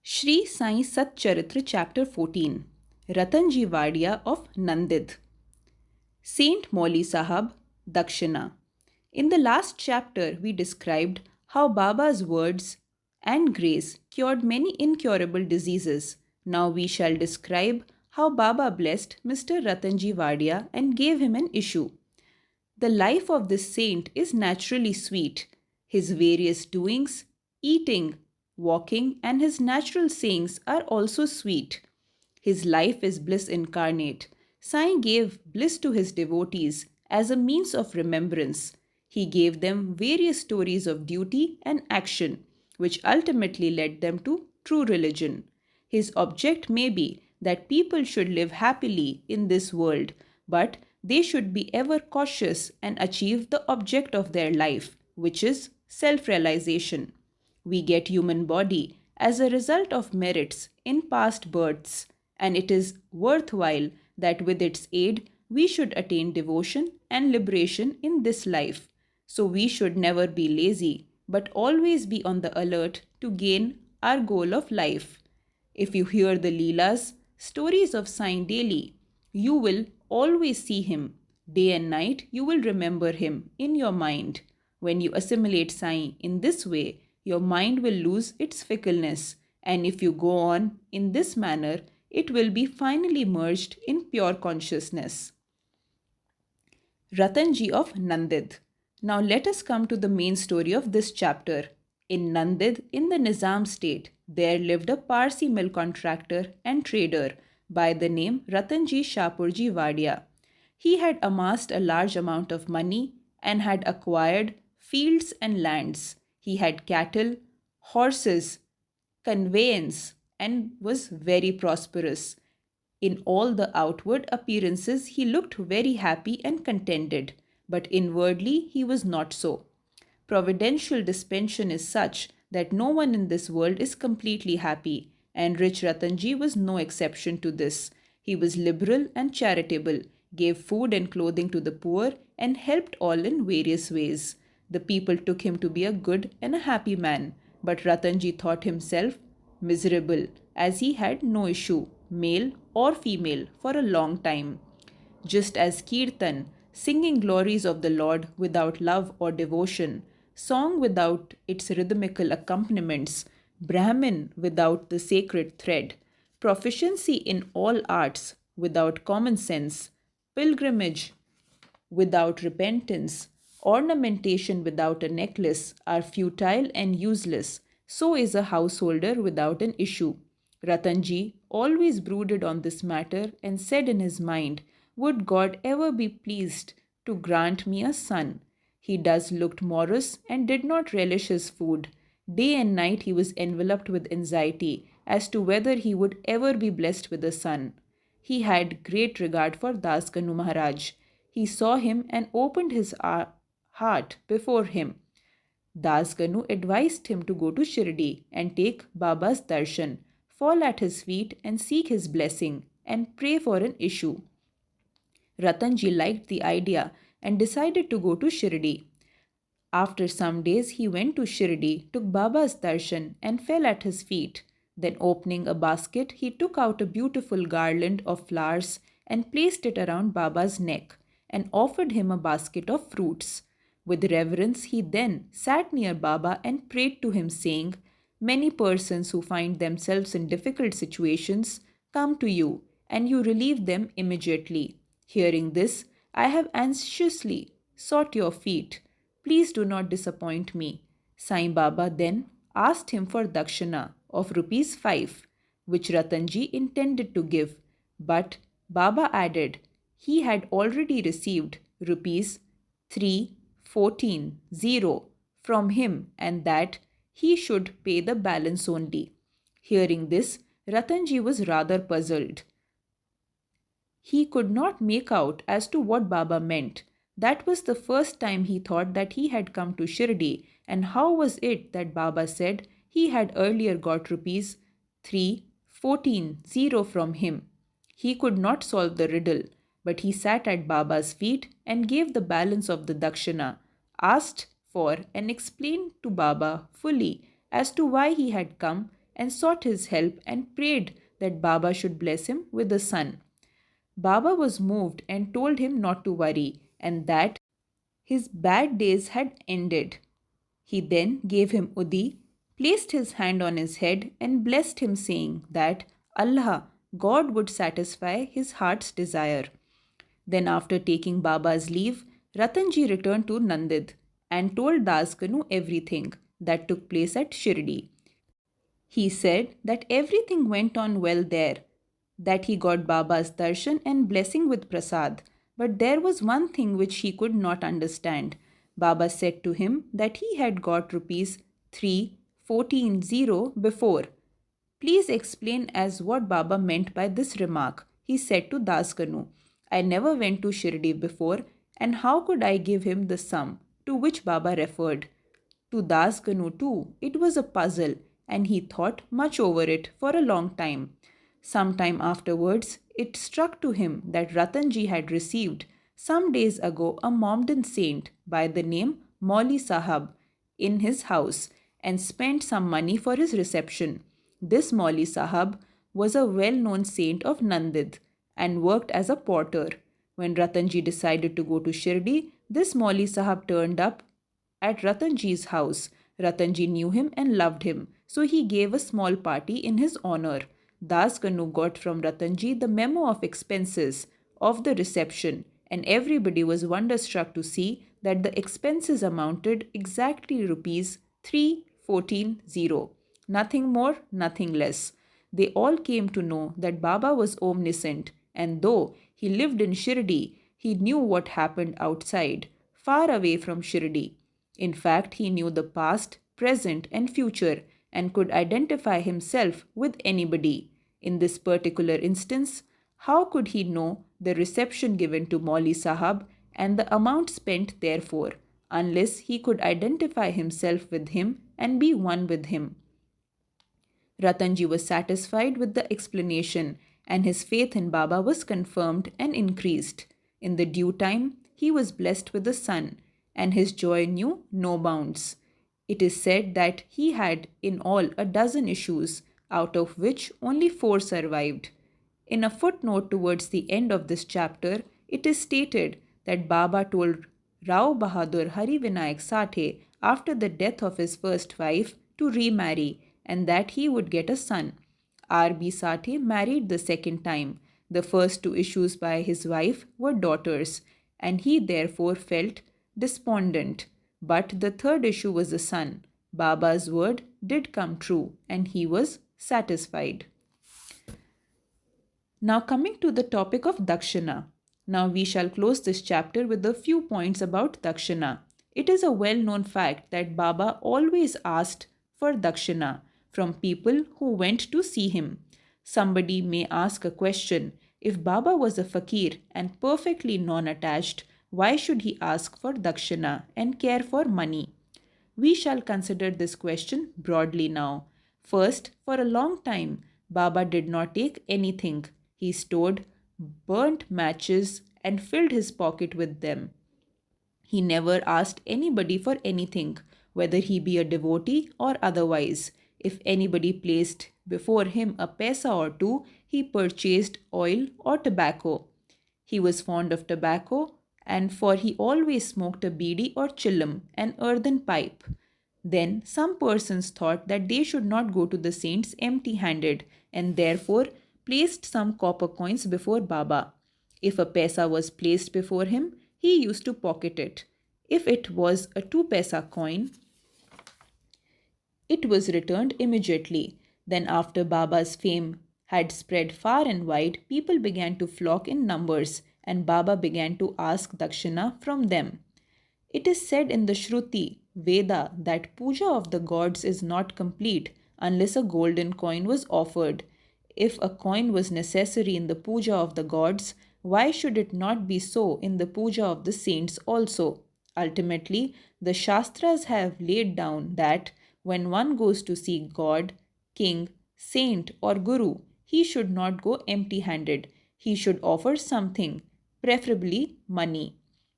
Shri Sai Satcharitra Chapter 14 Ratanji Vadia of Nandid Saint Mauli Sahab Dakshina. In the last chapter, we described how Baba's words and grace cured many incurable diseases. Now we shall describe how Baba blessed Mr. Ratanji Vadia and gave him an issue. The life of this saint is naturally sweet. His various doings, eating, walking, and his natural sayings are also sweet. His life is bliss incarnate. Sai gave bliss to his devotees as a means of remembrance. He gave them various stories of duty and action, which ultimately led them to true religion. His object may be that people should live happily in this world, but they should be ever cautious and achieve the object of their life, which is self-realization. We get human body as a result of merits in past births, and it is worthwhile that with its aid we should attain devotion and liberation in this life. So we should never be lazy, but always be on the alert to gain our goal of life. If you hear the Leelas, stories of Sai daily, you will always see him. Day and night, you will remember him in your mind. When you assimilate Sai in this way, your mind will lose its fickleness, and if you go on in this manner, it will be finally merged in pure consciousness. Ratanji of Nandid. Now let us come to the main story of this chapter. In Nandid, in the Nizam state, there lived a Parsi mill contractor and trader by the name Ratanji Shapurji Vadia. He had amassed a large amount of money and had acquired fields and lands. He had cattle, horses, conveyance, and was very prosperous. In all the outward appearances, he looked very happy and contented, but inwardly he was not so. Providential dispensation is such that no one in this world is completely happy, and rich Ratanji was no exception to this. He was liberal and charitable, gave food and clothing to the poor, and helped all in various ways. The people took him to be a good and a happy man, but Ratanji thought himself miserable, as he had no issue, male or female, for a long time. Just as Kirtan, singing glories of the Lord without love or devotion, song without its rhythmical accompaniments, Brahmin without the sacred thread, proficiency in all arts without common sense, pilgrimage without repentance, ornamentation without a necklace are futile and useless, so is a householder without an issue. Ratanji always brooded on this matter and said in his mind, would God ever be pleased to grant me a son? He thus looked morose and did not relish his food. Day and night he was enveloped with anxiety as to whether he would ever be blessed with a son. He had great regard for Das Kanu Maharaj. He saw him and opened his heart before him. Das Ganu advised him to go to Shirdi and take Baba's darshan, fall at his feet and seek his blessing, and pray for an issue. Ratanji liked the idea and decided to go to Shirdi. After some days, he went to Shirdi, took Baba's darshan, and fell at his feet. Then, opening a basket, he took out a beautiful garland of flowers and placed it around Baba's neck and offered him a basket of fruits. With reverence, he then sat near Baba and prayed to him, saying, many persons who find themselves in difficult situations come to you, and you relieve them immediately. Hearing this, I have anxiously sought your feet. Please do not disappoint me. Sai Baba then asked him for dakshina of rupees 5, which Ratanji intended to give, but Baba added he had already received rupees 314,000 from him and that he should pay the balance only. Hearing this, Ratanji was rather puzzled. He could not make out as to what Baba meant. That was the first time he thought that he had come to Shirdi, and how was it that Baba said he had earlier got rupees 314,000 from him? He could not solve the riddle, but he sat at Baba's feet and gave the balance of the dakshina, asked for and explained to Baba fully as to why he had come and sought his help and prayed that Baba should bless him with a son. Baba was moved and told him not to worry and that his bad days had ended. He then gave him Udi, placed his hand on his head, and blessed him, saying that Allah, God, would satisfy his heart's desire. Then, after taking Baba's leave, Ratanji returned to Nandid and told Daskanu everything that took place at Shirdi. He said that everything went on well there, that he got Baba's darshan and blessing with prasad. But there was one thing which he could not understand. Baba said to him that he had got rupees 314 before. Please explain as what Baba meant by this remark. He said to Daskanu, I never went to Shirdi before, and how could I give him the sum to which Baba referred? To Daskanu too, it was a puzzle, and he thought much over it for a long time. Some time afterwards, it struck to him that Ratanji had received some days ago a Mohammedan saint by the name Mauli Sahab in his house and spent some money for his reception. This Mauli Sahab was a well-known saint of Nandid and worked as a porter. When Ratanji decided to go to Shirdi, this Mauli Sahab turned up at Ratanji's house. Ratanji knew him and loved him, so he gave a small party in his honor. Das Kanu got from Ratanji the memo of expenses of the reception, and everybody was wonderstruck to see that the expenses amounted exactly rupees 314. Nothing more, nothing less. They all came to know that Baba was omniscient, and though he lived in Shirdi, he knew what happened outside, far away from Shirdi. In fact, he knew the past, present, and future and could identify himself with anybody. In this particular instance, how could he know the reception given to Mauli Sahab and the amount spent therefore, unless he could identify himself with him and be one with him? Ratanji was satisfied with the explanation, and his faith in Baba was confirmed and increased. In the due time, he was blessed with a son, and his joy knew no bounds. It is said that he had in all a dozen issues, out of which only 4 survived. In a footnote towards the end of this chapter, it is stated that Baba told Rao Bahadur Hari Vinayak Sathe after the death of his first wife to remarry and that he would get a son. R.B. Sathe married the second time. The first 2 issues by his wife were daughters, and he therefore felt despondent. But the third issue was a son. Baba's word did come true, and he was satisfied. Now coming to the topic of Dakshina. Now we shall close this chapter with a few points about Dakshina. It is a well-known fact that Baba always asked for Dakshina from people who went to see him. Somebody may ask a question, if Baba was a fakir and perfectly non-attached, why should he ask for Dakshina and care for money? We shall consider this question broadly now. First, for a long time, Baba did not take anything. He stored burnt matches and filled his pocket with them. He never asked anybody for anything, whether he be a devotee or otherwise. If anybody placed before him a paisa or 2, he purchased oil or tobacco. He was fond of tobacco, and for he always smoked a beedi or chillum, an earthen pipe. Then some persons thought that they should not go to the saints empty-handed, and therefore placed some copper coins before Baba. If a paisa was placed before him, he used to pocket it. If it was a 2 paisa coin, it was returned immediately. Then after Baba's fame had spread far and wide, people began to flock in numbers, and Baba began to ask Dakshina from them. It is said in the Shruti, Veda, that puja of the gods is not complete unless a golden coin was offered. If a coin was necessary in the puja of the gods, why should it not be so in the puja of the saints also? Ultimately, the Shastras have laid down that when one goes to see God, king, saint, or guru, he should not go empty-handed. He should offer something, preferably money.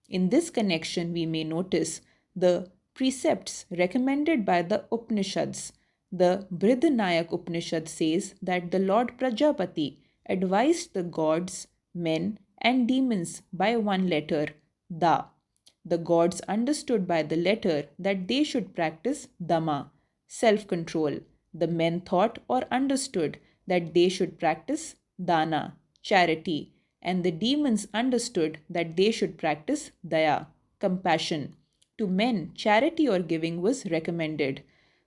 In this connection, we may notice the precepts recommended by the Upanishads. The Brihdanayak Upanishad says that the Lord Prajapati advised the gods, men, and demons by one letter, Da. The gods understood by the letter that they should practice Dama, self control. The men thought or understood that they should practice Dana, charity, and the demons understood that they should practice Daya, compassion. To men, charity or giving was recommended.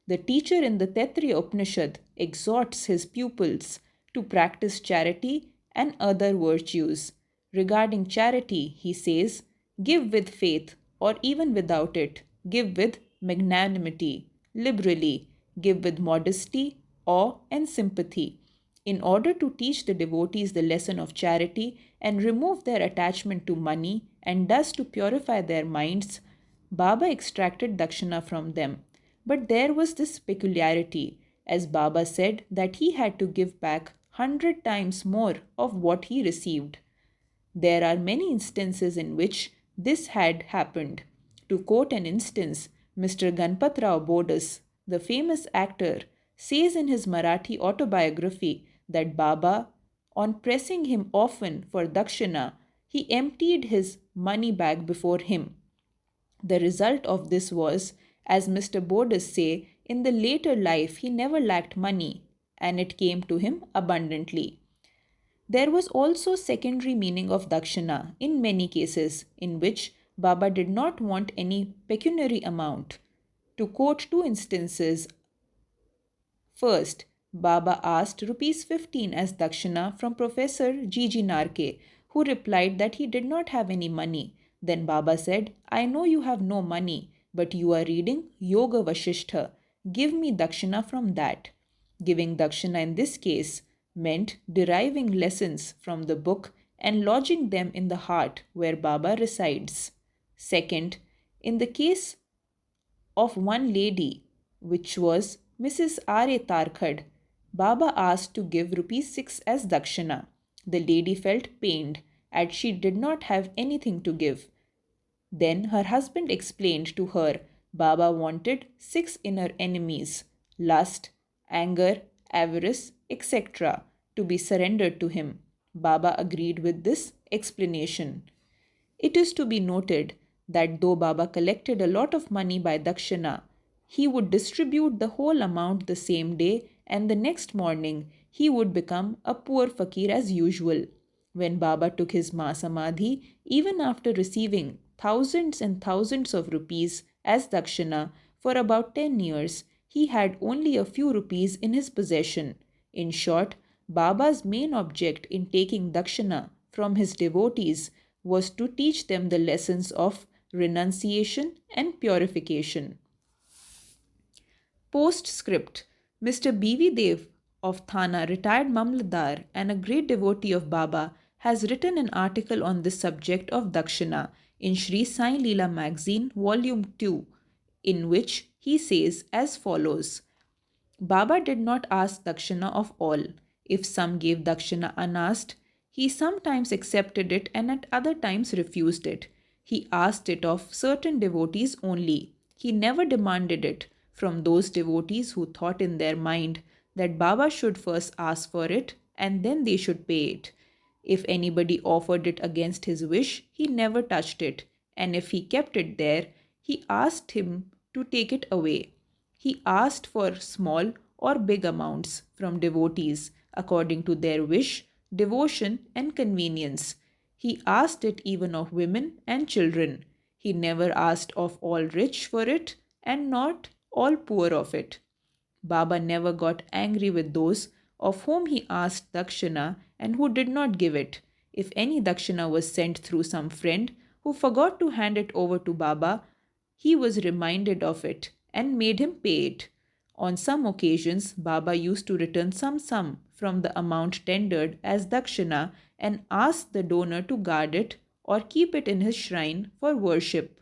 The teacher in the Taittiriya Upanishad exhorts his pupils to practice charity and other virtues. Regarding charity, he says, give with faith or even without it, give with magnanimity, liberally, give with modesty, awe, and sympathy. In order to teach the devotees the lesson of charity and remove their attachment to money and thus to purify their minds, Baba extracted dakshina from them. But there was this peculiarity, as Baba said that he had to give back 100 times more of what he received. There are many instances in which this had happened. To quote an instance, Mr. Ganpatrao Bodas, the famous actor, says in his Marathi autobiography that Baba, on pressing him often for dakshina, he emptied his money bag before him. The result of this was, as Mr. Bodas say, in the later life he never lacked money, and it came to him abundantly. There was also secondary meaning of dakshina in many cases in which Baba did not want any pecuniary amount. To quote two instances, first, Baba asked rupees 15 as dakshina from Professor G. Narke, who replied that he did not have any money. Then Baba said, I know you have no money, but you are reading Yoga Vasishtha. Give me dakshina from that. Giving dakshina in this case meant deriving lessons from the book and lodging them in the heart where Baba resides. Second, in the case of one lady, which was Mrs. R.A. Tarkhad, Baba asked to give rupees 6 as dakshina. The lady felt pained as she did not have anything to give. Then her husband explained to her Baba wanted 6 inner enemies, lust, anger, avarice, etc., to be surrendered to him. Baba agreed with this explanation. It is to be noted that though Baba collected a lot of money by dakshina, he would distribute the whole amount the same day, and the next morning he would become a poor fakir as usual. When Baba took his Mahasamadhi, even after receiving thousands and thousands of rupees as dakshina for about 10 years, he had only a few rupees in his possession. In short, Baba's main object in taking dakshina from his devotees was to teach them the lessons of renunciation and purification. Postscript. Mr. B.V. Dev of Thana, retired Mamladar and a great devotee of Baba, has written an article on this subject of dakshina in Sri Sai Leela magazine, volume 2, in which he says as follows: Baba did not ask dakshina of all. If some gave dakshina unasked, he sometimes accepted it and at other times refused it. He asked it of certain devotees only. He never demanded it from those devotees who thought in their mind that Baba should first ask for it and then they should pay it. If anybody offered it against his wish, he never touched it, and if he kept it there, he asked him to take it away. He asked for small or big amounts from devotees according to their wish, devotion, and convenience. He asked it even of women and children. He never asked of all rich for it and not all poor of it. Baba never got angry with those of whom he asked dakshina and who did not give it. If any dakshina was sent through some friend who forgot to hand it over to Baba, he was reminded of it and made him pay it. On some occasions, Baba used to return some sum from the amount tendered as dakshina and ask the donor to guard it or keep it in his shrine for worship.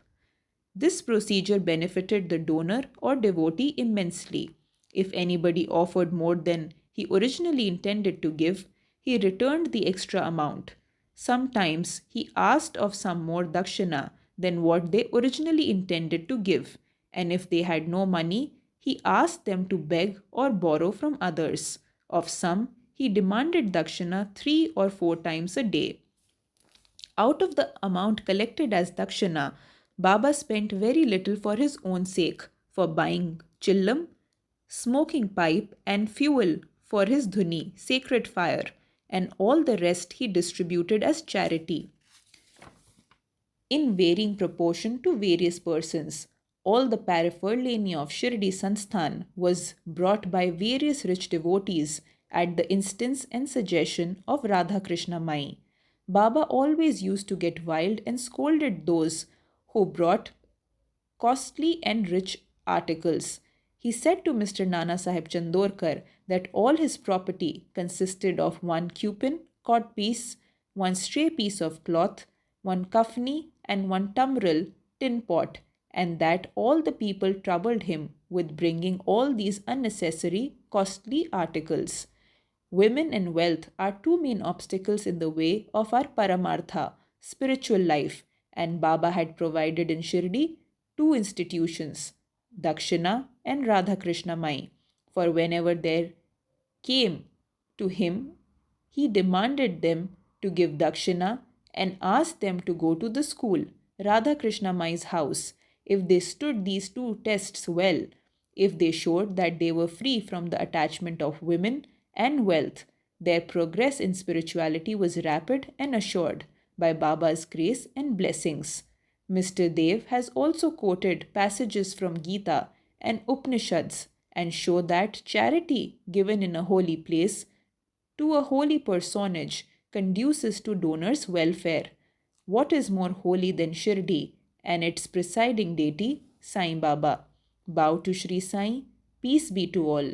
This procedure benefited the donor or devotee immensely. If anybody offered more than he originally intended to give, he returned the extra amount. Sometimes he asked of some more dakshina than what they originally intended to give, and if they had no money, He asked them to beg or borrow from others. Of some, he demanded dakshina 3 or 4 times a day. Out of the amount collected as dakshina, Baba spent very little for his own sake, for buying chillam, smoking pipe, and fuel for his dhuni, sacred fire, and all the rest he distributed as charity in varying proportion to various persons. All the paraphernalia of Shirdi Sansthan was brought by various rich devotees at the instance and suggestion of Radha Krishna Mai. Baba always used to get wild and scolded those who brought costly and rich articles. He said to Mr. Nana Sahib Chandorkar that all his property consisted of one cupin, codpiece, one stray piece of cloth, one kafni, and one tumbrel tin pot, and that all the people troubled him with bringing all these unnecessary, costly articles. Women and wealth are two main obstacles in the way of our paramartha, spiritual life, and Baba had provided in Shirdi two institutions, Dakshina and Radha Krishna Mai, for whenever there came to him, he demanded them to give dakshina and asked them to go to the school, Radha Krishna Mai's house. If they stood these two tests well, if they showed that they were free from the attachment of women and wealth, their progress in spirituality was rapid and assured by Baba's grace and blessings. Mr. Dev has also quoted passages from Gita and Upanishads and show that charity given in a holy place to a holy personage conduces to donors' welfare. What is more holy than Shirdi and its presiding deity, Sai Baba? Bow to Sri Sai, peace be to all.